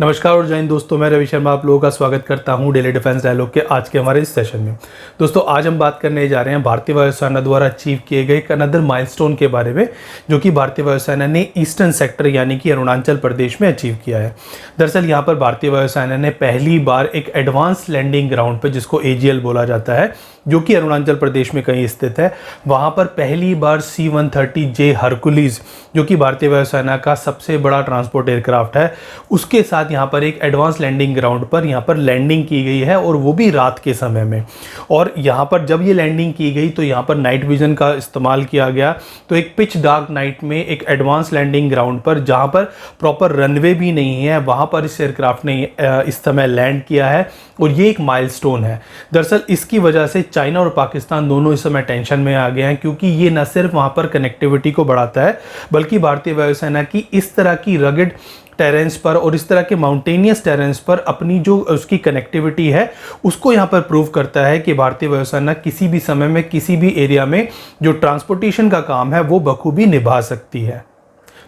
नमस्कार और जय हिंद दोस्तों, मैं रवि शर्मा आप लोगों का स्वागत करता हूं डेली डिफेंस डायलॉग के आज के हमारे इस सेशन में। दोस्तों आज हम बात करने जा रहे हैं भारतीय वायुसेना द्वारा अचीव किए गए एक अनदर माइलस्टोन के बारे में, जो कि भारतीय वायुसेना ने ईस्टर्न सेक्टर यानी कि अरुणाचल प्रदेश में अचीव किया है। दरअसल यहाँ पर भारतीय वायुसेना ने पहली बार एक एडवांस लैंडिंग ग्राउंड पर, जिसको AGL बोला जाता है, जो कि अरुणाचल प्रदेश में कहीं स्थित है, वहाँ पर पहली बार C-130J हरकुलीज, जो कि भारतीय वायुसेना का सबसे बड़ा ट्रांसपोर्ट एयरक्राफ्ट है, उसके साथ यहाँ पर एक एडवांस लैंडिंग ग्राउंड पर यहाँ पर लैंडिंग की गई है, और वो भी रात के समय में। और यहाँ पर जब ये लैंडिंग की गई तो यहाँ पर नाइट विजन का इस्तेमाल किया गया। तो एक पिच डार्क नाइट में एक एडवांस लैंडिंग ग्राउंड पर, जहाँ पर प्रॉपर रनवे भी नहीं है, वहाँ पर इस एयरक्राफ्ट ने इस समय लैंड किया है, और ये एक माइलस्टोन है। दरअसल इसकी वजह से चाइना और पाकिस्तान दोनों इस समय टेंशन में आ गए हैं, क्योंकि ये न सिर्फ वहाँ पर कनेक्टिविटी को बढ़ाता है, बल्कि भारतीय वायुसेना की इस तरह की रगड टेरेंस पर और इस तरह के माउंटेनियस टेरेंस पर अपनी जो उसकी कनेक्टिविटी है उसको यहाँ पर प्रूव करता है कि भारतीय वायुसेना किसी भी समय में किसी भी एरिया में जो ट्रांसपोर्टेशन का काम है वो बखूबी निभा सकती है।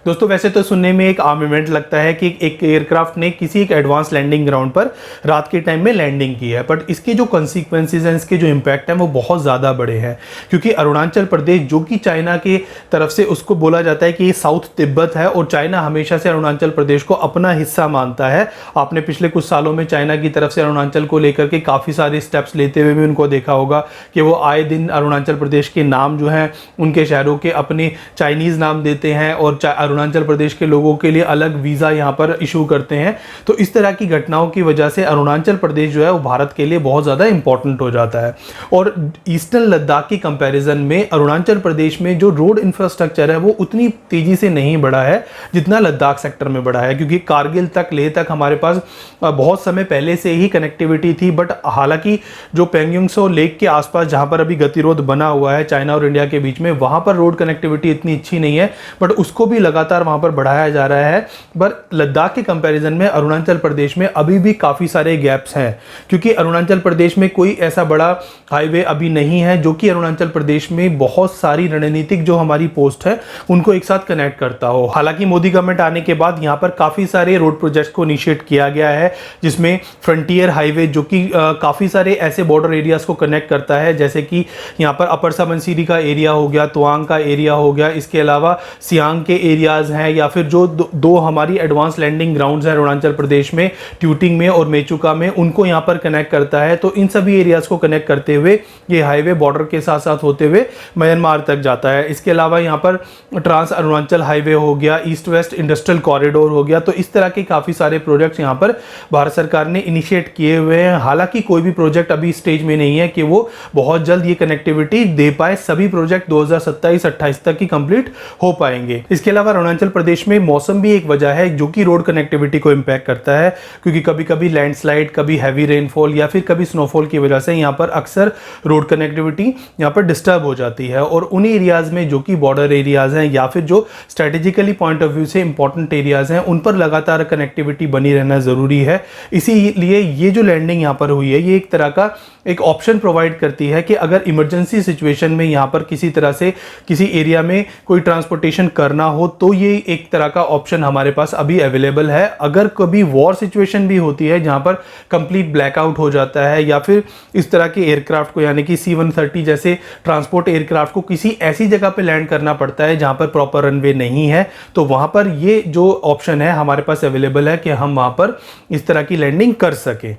दोस्तों वैसे तो सुनने में एक आम इवेंट लगता है कि एक एयरक्राफ्ट ने किसी एक एडवांस लैंडिंग ग्राउंड पर रात के टाइम में लैंडिंग की है, बट इसके जो कॉन्सिक्वेंसेज हैं, इसके जो इम्पैक्ट हैं वो बहुत ज़्यादा बड़े हैं। क्योंकि अरुणाचल प्रदेश, जो कि चाइना की तरफ से उसको बोला जाता है कि ये साउथ तिब्बत है, और चाइना हमेशा से अरुणाचल प्रदेश को अपना हिस्सा मानता है। आपने पिछले कुछ सालों में चाइना की तरफ से अरुणाचल को लेकर के काफ़ी सारे स्टेप्स लेते हुए भी उनको देखा होगा कि वो आए दिन अरुणाचल प्रदेश के नाम जो हैं उनके शहरों के अपने चाइनीज़ नाम देते हैं, और अरुणाचल प्रदेश के लोगों के लिए अलग वीज़ा यहाँ पर इशू करते हैं। तो इस तरह की घटनाओं की वजह से अरुणाचल प्रदेश जो है वो भारत के लिए बहुत ज़्यादा इंपॉर्टेंट हो जाता है। और ईस्टर्न लद्दाख की कंपैरिजन में अरुणाचल प्रदेश में जो रोड इंफ्रास्ट्रक्चर है वो उतनी तेज़ी से नहीं बढ़ा है जितना लद्दाख सेक्टर में बढ़ा है, क्योंकि कारगिल तक, लेह तक हमारे पास बहुत समय पहले से ही कनेक्टिविटी थी। बट हालांकि जो पेंगयोंगसो लेक के आसपास जहाँ पर अभी गतिरोध बना हुआ है चाइना और इंडिया के बीच में, वहाँ पर रोड कनेक्टिविटी इतनी अच्छी नहीं है, बट उसको भी लगातार वहाँ पर बढ़ाया जा रहा है। पर लद्दाख के कंपैरिजन में अरुणाचल प्रदेश में अभी भी काफ़ी सारे गैप्स हैं, क्योंकि अरुणाचल प्रदेश में कोई ऐसा बड़ा हाईवे अभी नहीं है जो कि अरुणाचल प्रदेश में बहुत सारी रणनीतिक जो हमारी पोस्ट है उनको एक साथ कनेक्ट करता हो। हालांकि मोदी गवर्नमेंट आने के बाद यहाँ पर काफ़ी सारे रोड प्रोजेक्ट्स को इनिशिएट किया गया है, जिसमें फ्रंटियर हाईवे, जो कि काफ़ी सारे ऐसे बॉर्डर एरियाज़ को कनेक्ट करता है, जैसे कि यहाँ पर अपर सुबनसिरी का एरिया हो गया, तवांग का एरिया हो गया, इसके अलावा सियांग के एरियाज़ हैं, या फिर जो दो हमारी एडवांस लैंडिंग ग्राउंड्स हैं अरुणाचल प्रदेश में, ट्यूटिंग में और मेचुका में, उनको यहाँ पर कनेक्ट करता है। तो इन सभी एरियाज़ को कनेक्ट करते हुए ये हाईवे बॉर्डर के साथ साथ होते हुए म्यांमार तक जाता है। इसके अलावा यहाँ पर ट्रांस अरुणाचल हाईवे हो गया, ईस्ट वेस्ट इंडस्ट्रियल कॉरिडोर हो गया। तो इस तरह के काफ़ी सारे प्रोजेक्ट्स यहाँ पर भारत सरकार ने इनिशिएट किए हुए हैं। हालांकि कोई भी प्रोजेक्ट अभी स्टेज में नहीं है कि वो बहुत जल्द ये कनेक्टिविटी दे पाए। सभी प्रोजेक्ट 2027-28 तक ही कंप्लीट हो पाएंगे। इसके अलावा अरुणाचल प्रदेश में मौसम भी एक वजह है जो कि रोड कनेक्टिविटी को इम्पैक्ट करता है, क्योंकि कभी कभी लैंडस्लाइड, कभी हैवी रेनफॉल या फिर कभी स्नोफॉल की वजह से यहाँ पर अक्सर रोड कनेक्टिविटी यहाँ पर डिस्टर्ब हो जाती है। और उन एरियाज़ में जो कि बॉर्डर एरियाज़ हैं या फिर जो स्ट्रेटेजिकली पॉइंट ऑफ व्यू से इंपॉर्टेंट एरियाज़ हैं, उन पर लगातार कनेक्टिविटी बनी रहना ज़रूरी है। इसीलिए ये जो लैंडिंग यहाँ पर हुई है, ये एक तरह का एक ऑप्शन प्रोवाइड करती है कि अगर इमरजेंसी सिचुएशन में यहाँ पर किसी तरह से किसी एरिया में कोई ट्रांसपोर्टेशन करना हो तो ये एक तरह का ऑप्शन हमारे पास अभी अवेलेबल है। अगर कभी वॉर सिचुएशन भी होती है जहाँ पर कंप्लीट ब्लैकआउट हो जाता है, या फिर इस तरह के एयरक्राफ्ट को यानी कि C-130 जैसे ट्रांसपोर्ट एयरक्राफ्ट को किसी ऐसी जगह पे लैंड करना पड़ता है जहाँ पर प्रॉपर रनवे नहीं है, तो वहाँ पर ये जो ऑप्शन है हमारे पास अवेलेबल है कि हम वहाँ पर इस तरह की लैंडिंग कर सकें।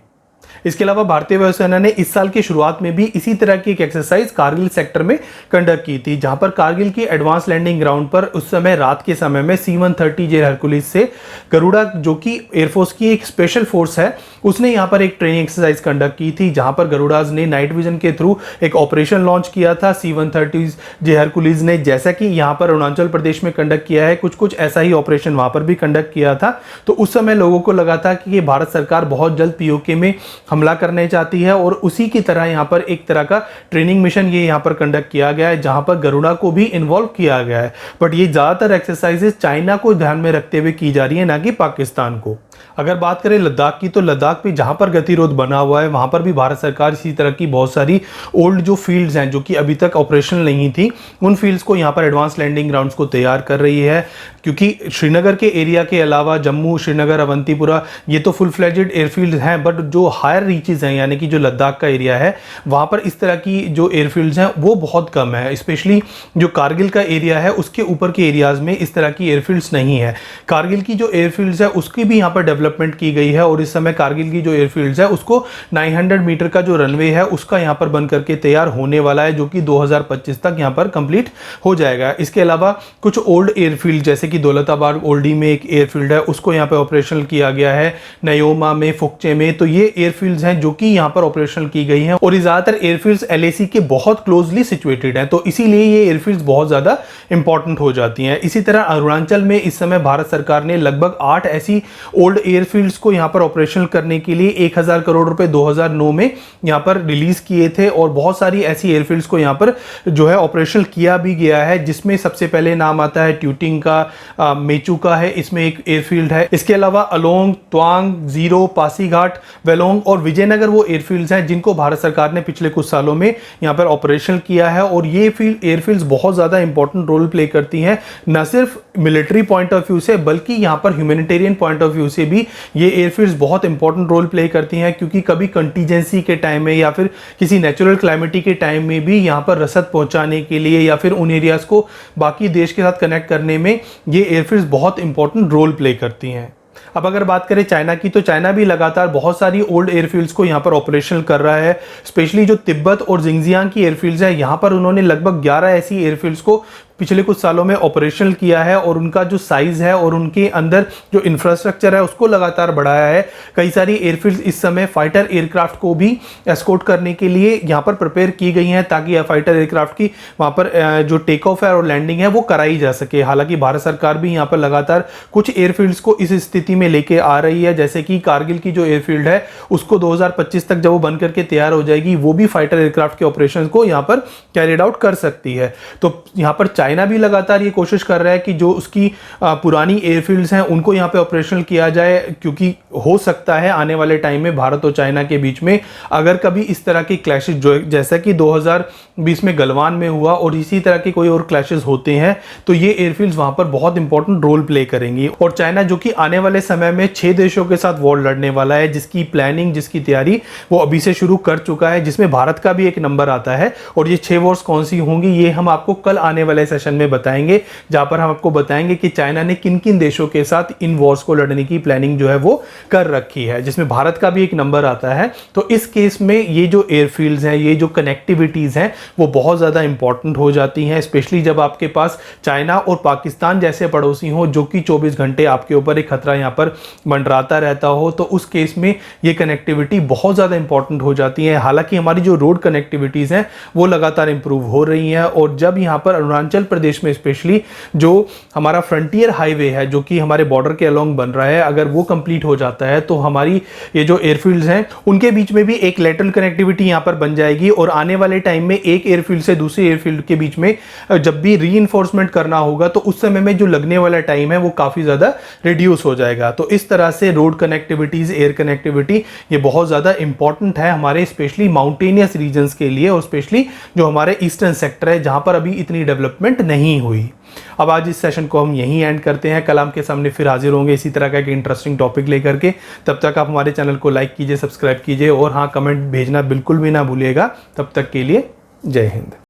इसके अलावा भारतीय वायुसेना ने इस साल की शुरुआत में भी इसी तरह की एक एक्सरसाइज कारगिल सेक्टर में कंडक्ट की थी, जहां पर कारगिल की एडवांस लैंडिंग ग्राउंड पर उस समय रात के समय में C-130J हरकुलिस से गरुड़ा, जो कि एयरफोर्स की एक स्पेशल फोर्स है, उसने यहां पर एक ट्रेनिंग एक्सरसाइज कंडक्ट की थी, जहां पर गरुड़ाज ने नाइट विजन के थ्रू एक ऑपरेशन लॉन्च किया था। C-130J हरकुलिस ने, जैसा कि यहाँ पर अरुणाचल प्रदेश में कंडक्ट किया है, कुछ ऐसा ही ऑपरेशन वहां पर भी कंडक्ट किया था। तो उस समय लोगों को लगा था कि ये भारत सरकार बहुत जल्द POK में हमला करने चाहती है, और उसी की तरह यहाँ पर एक तरह का ट्रेनिंग मिशन ये यहाँ पर कंडक्ट किया गया है, जहाँ पर गरुड़ा को भी इन्वॉल्व किया गया है। बट ये ज़्यादातर एक्सरसाइजेस चाइना को ध्यान में रखते हुए की जा रही है, ना कि पाकिस्तान को। अगर बात करें लद्दाख की, तो लद्दाख पे जहाँ पर गतिरोध बना हुआ है वहाँ पर भी भारत सरकार इसी तरह की बहुत सारी ओल्ड जो फील्ड्स हैं जो कि अभी तक ऑपरेशनल नहीं थी, उन फील्ड्स को यहाँ पर एडवांस लैंडिंग ग्राउंड्स को तैयार कर रही है। क्योंकि श्रीनगर के एरिया के अलावा जम्मू, श्रीनगर, अवंतीपुरा ये तो फुल फ्लेजेड एयरफील्ड हैं, बट जो हायर रीचेज हैं यानी कि जो लद्दाख का एरिया है वहाँ पर इस तरह की जो एयरफील्ड्स हैं वो बहुत कम है। स्पेशली जो कारगिल का एरिया है उसके ऊपर के एरियाज़ में इस तरह की एयरफील्ड्स नहीं है। कारगिल की जो एयरफील्ड्स है उसकी भी यहाँ पर डेवलपमेंट की गई है और इस समय कारगिल की जो एयरफील्ड्स है उसको 900 मीटर का जो रनवे है उसका यहाँ पर बन करके तैयार होने वाला है, जो कि 2025 तक यहाँ पर कंप्लीट हो जाएगा। इसके अलावा कुछ ओल्ड एयरफील्ड जैसे कि दौलताबाद ओल्डी में एक एयरफील्ड है उसको यहाँ पर ऑपरेशनल किया गया है, नयोमा में, फुकचे में, तो ये एयरफील्ड्स हैं जो कि यहाँ पर ऑपरेशनल की गई हैं और ज़्यादातर एयरफील्ड्स LAC के बहुत क्लोजली सिचुएटेड हैं, तो इसीलिए ये एयरफील्ड्स बहुत ज़्यादा इंपॉर्टेंट हो जाती हैं। इसी तरह अरुणाचल में इस समय भारत सरकार ने लगभग 8 ऐसी ओल्ड एयरफील्ड्स को यहाँ पर ऑपरेशनल करने के लिए 1000 करोड़ रुपए 2009 में यहाँ पर रिलीज किए थे और बहुत सारी ऐसी एयरफील्ड्स को यहाँ पर जो है ऑपरेशनल किया भी गया है, जिसमें सबसे पहले नाम आता है ट्यूटिंग का, मेचू का है, इसमें एक एयरफील्ड है। इसके अलावा अलोंग, त्वांग, जीरो, पासीघाट, वेलोंग और विजयनगर वो एयरफील्ड्स हैं जिनको भारत सरकार ने पिछले कुछ सालों में यहाँ पर ऑपरेशनल किया है और ये एयरफील्ड्स बहुत ज़्यादा इंपॉर्टेंट रोल प्ले करती हैं, न सिर्फ मिलिट्री पॉइंट ऑफ व्यू से बल्कि यहाँ पर ह्यूमैनिटेरियन पॉइंट ऑफ व्यू से भी ये एयरफील्ड्स बहुत इंपॉर्टेंट रोल प्ले करती हैं, क्योंकि कभी कंटीजेंसी के टाइम में या फिर किसी नेचुरल क्लाइमेटी के टाइम में भी यहाँ पर रसद पहुंचाने के लिए या फिर उन एरियाज को बाकी देश के साथ कनेक्ट करने में ये एयरफील्ड्स बहुत इंपॉर्टेंट रोल प्ले करती हैं। अब अगर बात करें चाइना की, तो चाइना भी लगातार बहुत सारी ओल्ड एयरफील्ड्स को यहाँ पर ऑपरेशनल कर रहा है। स्पेशली जो तिब्बत और जिंगजियांग की एयरफील्ड्स है यहाँ पर उन्होंने लगभग 11 ऐसी एयरफील्ड्स को पिछले कुछ सालों में ऑपरेशनल किया है और उनका जो साइज है और उनके अंदर जो इंफ्रास्ट्रक्चर है उसको लगातार बढ़ाया है। कई सारी एयरफील्ड्स इस समय फाइटर एयरक्राफ्ट को भी एस्कॉर्ट करने के लिए यहाँ पर प्रिपेयर की गई हैं ताकि फाइटर एयरक्राफ्ट की वहाँ पर जो टेक ऑफ है और लैंडिंग है वो कराई जा सके। हालांकि भारत सरकार भी यहाँ पर लगातार कुछ एयरफील्ड्स को इस स्थिति में लेके आ रही है, जैसे कि कारगिल की जो एयरफील्ड है उसको 2025 तक जब वो बन करके तैयार हो जाएगी वो भी फाइटर एयरक्राफ्ट के ऑपरेशन को यहाँ पर कैरिड आउट कर सकती है। तो यहाँ पर चाइना भी लगातार ये कोशिश कर रहा है कि जो उसकी पुरानी एयरफील्ड्स हैं उनको यहाँ पे ऑपरेशनल किया जाए, क्योंकि हो सकता है आने वाले टाइम में भारत और चाइना के बीच में अगर कभी इस तरह की क्लैशेस जो जैसा कि 2020 में गलवान में हुआ और इसी तरह के कोई और क्लैशेस होते हैं तो ये एयरफील्ड्स वहाँ पर बहुत इंपॉर्टेंट रोल प्ले करेंगी। और चाइना जो कि आने वाले समय में 6 देशों के साथ वॉर लड़ने वाला है, जिसकी प्लानिंग, जिसकी तैयारी वो अभी से शुरू कर चुका है, जिसमें भारत का भी एक नंबर आता है। और ये 6 वॉर्स कौन सी होंगी ये हम आपको कल आने वाले सेशन में बताएंगे, जहां पर हम आपको बताएंगे कि चाइना ने किन किन देशों के साथ इन वॉर्स को लड़ने की प्लानिंग जो है वो कर रखी है, जिसमें भारत का भी एक नंबर आता है। तो इस केस में ये जो एयरफील्ड्स हैं, ये जो कनेक्टिविटीज़ हैं वो बहुत ज़्यादा इंपॉर्टेंट हो जाती हैं, स्पेशली जब आपके पास चाइना और पाकिस्तान जैसे पड़ोसी हों जो कि 24 घंटे आपके ऊपर एक खतरा यहाँ पर मंडराता रहता हो, तो उस केस में ये कनेक्टिविटी बहुत ज़्यादा इंपॉर्टेंट हो जाती है। हालांकि हमारी जो रोड कनेक्टिविटीज़ हैं वो लगातार इंप्रूव हो रही हैं और जब यहाँ पर अरुणाचल प्रदेश में स्पेशली जो हमारा फ्रंटियर हाईवे है जो कि हमारे बॉर्डर के अलोंग बन रहा है, अगर वो कंप्लीट हो जाता है तो हमारी ये जो एयरफील्ड्स हैं उनके बीच में भी एक लेटरल कनेक्टिविटी यहाँ पर बन जाएगी और आने वाले टाइम में एक एयरफील्ड से दूसरी एयरफील्ड के बीच में जब भी रीइंफोर्समेंट करना होगा तो उस समय में जो लगने वाला टाइम है वो काफ़ी ज़्यादा रिड्यूस हो जाएगा। तो इस तरह से रोड कनेक्टिविटीज़, एयर कनेक्टिविटी ये बहुत ज़्यादा इंपॉर्टेंट है हमारे स्पेशली माउंटेनियस रीजन्स के लिए और स्पेशली जो हमारे ईस्टर्न सेक्टर है जहाँ पर अभी इतनी डेवलपमेंट नहीं हुई। अब आज इस सेशन को हम यहीं एंड करते हैं, कल आपके सामने फिर हाजिर होंगे इसी तरह का एक इंटरेस्टिंग टॉपिक लेकर के। तब तक आप हमारे चैनल को लाइक कीजिए, सब्सक्राइब कीजिए और हाँ, कमेंट भेजना बिल्कुल भी ना भूलिएगा। तब तक के लिए जय हिंद।